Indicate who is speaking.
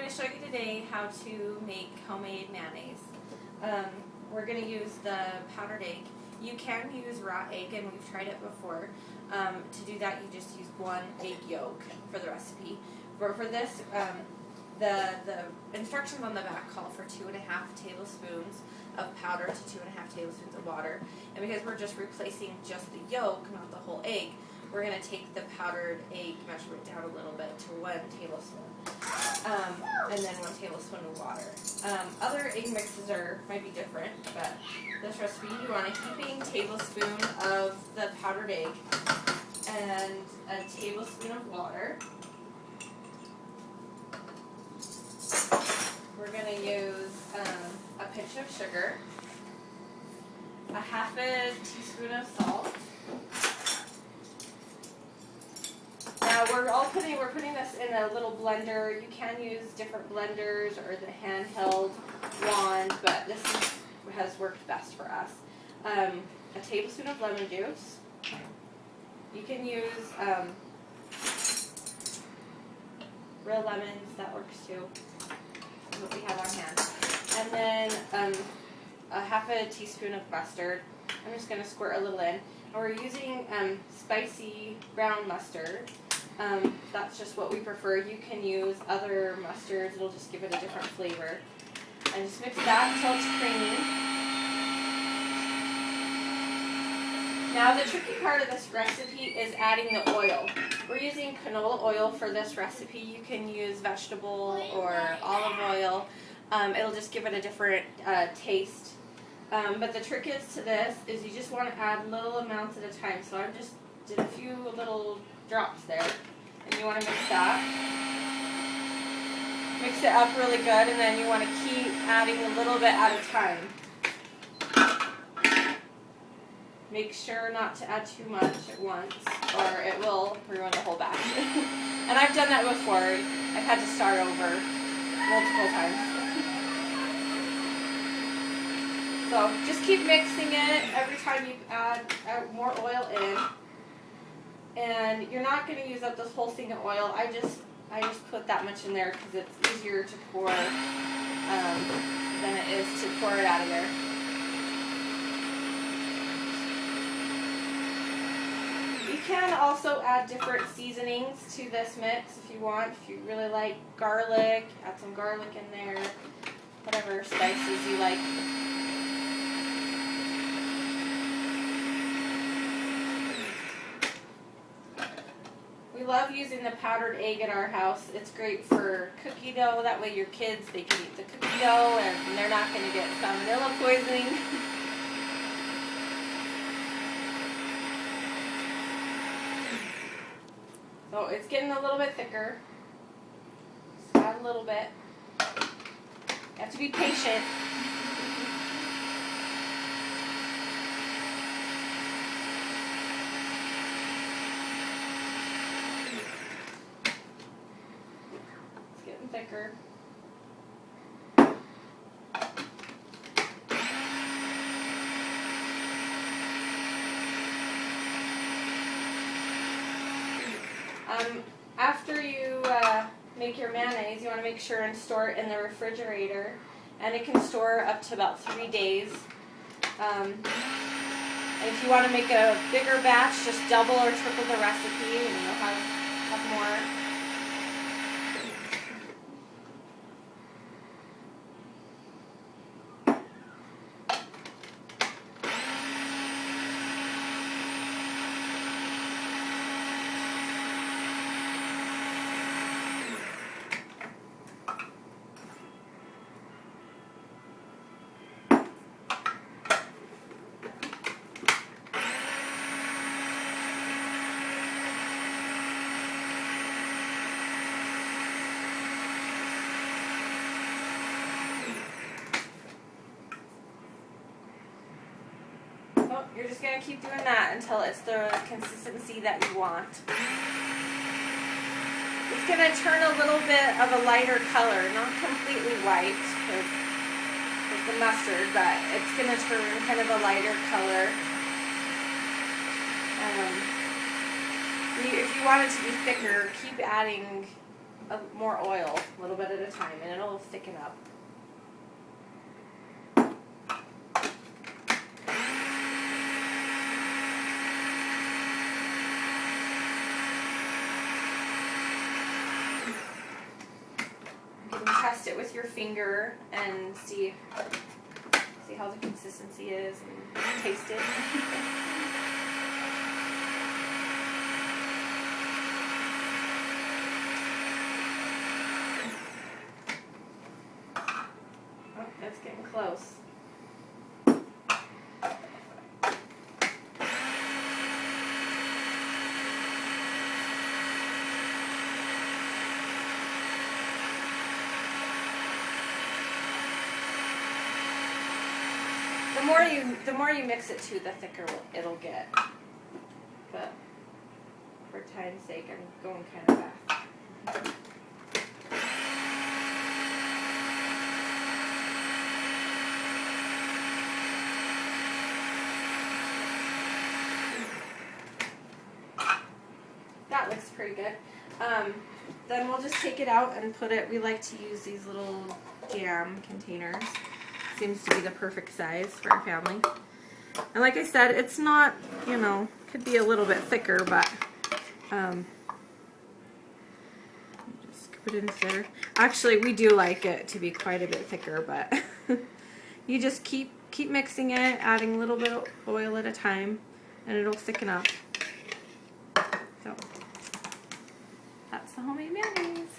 Speaker 1: going to show you today how to make homemade mayonnaise. We're going to use the powdered egg. You can use raw egg, and we've tried it before. To do that, you just use 1 egg yolk for the recipe. But for this, the instructions on the back call for 2.5 tablespoons of powder to 2.5 tablespoons of water. And because we're just replacing just the yolk, not the whole egg, we're going to take the powdered egg measurement down a little bit to 1 tablespoon. And then 1 tablespoon of water. Other egg mixes might be different, but this recipe you want a heaping tablespoon of the powdered egg and a tablespoon of water. We're going to use a pinch of sugar, a half a teaspoon of salt. Now we're putting this in a little blender. You can use different blenders or the handheld wand, but this has worked best for us. A tablespoon of lemon juice. You can use real lemons, that works too. That's what we have on hand. And then a half a teaspoon of mustard. I'm just going to squirt a little in. And we're using spicy brown mustard. That's just what we prefer. You can use other mustards. It'll just give it a different flavor. And just mix that until it's creamy. Now the tricky part of this recipe is adding the oil. We're using canola oil for this recipe. You can use vegetable or olive oil. It'll just give it a different taste. But the trick is to this is you just want to add little amounts at a time. So I just did a few little drops there. And you want to mix that. Mix it up really good, and then you want to keep adding a little bit at a time. Make sure not to add too much at once, or it will ruin the whole batch. And I've done that before. I've had to start over multiple times. So just keep mixing it every time you add more oil in. And you're not going to use up this whole thing of oil. I just put that much in there because it's easier to pour than it is to pour it out of there. You can also add different seasonings to this mix if you want. If you really like garlic, add some garlic in there. Whatever spices you like. We love using the powdered egg at our house. It's great for cookie dough. That way your kids, they can eat the cookie dough and they're not going to get salmonella poisoning. So it's getting a little bit thicker. Just add a little bit. You have to be patient. Thicker. After you make your mayonnaise, you want to make sure and store it in the refrigerator, and it can store up to about 3 days. If you want to make a bigger batch, just double or triple the recipe, and you'll have more. You're just going to keep doing that until it's the consistency that you want. It's going to turn a little bit of a lighter color, not completely white because it's the mustard, but it's going to turn kind of a lighter color. If you want it to be thicker, keep adding more oil, a little bit at a time, and it'll thicken up. You can test it with your finger and see how the consistency is and taste it. Oh, it's getting close. The more you mix it too, the thicker it'll get. But for time's sake, I'm going kind of fast. That looks pretty good. Then we'll just take it out and put it. We like to use these little jam containers. Seems to be the perfect size for our family. And like I said, it's not, you know, could be a little bit thicker, but just put it in there. Actually, we do like it to be quite a bit thicker, but you just keep mixing it, adding a little bit of oil at a time, and it'll thicken up. So that's the homemade mayonnaise.